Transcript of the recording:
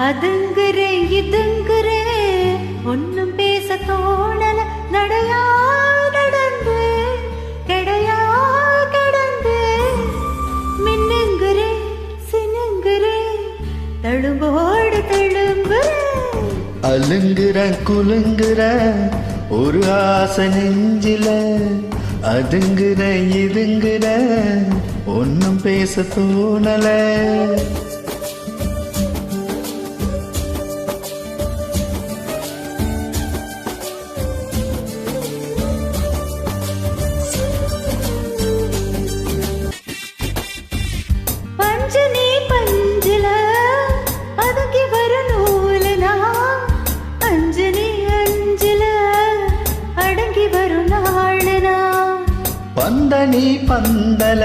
அதுங்குறே இதுங்குறே ஒன்னும் பேச தோணல நடையா நடந்து கடையா கடந்து மின்னுங்குறே சினுங்குறே தழும்போடு தழும்புறே அலுங்குற குலுங்குற ஒரு ஆசை நெஞ்சில அதுங்குற இதுங்குற ஒன்னும் பேச தோணல பஞ்சனி பஞ்சில அதுக்கு வர நூலனா அஞ்சனி அஞ்சில அடங்கி வரும் நாளனா பந்தனி பந்தல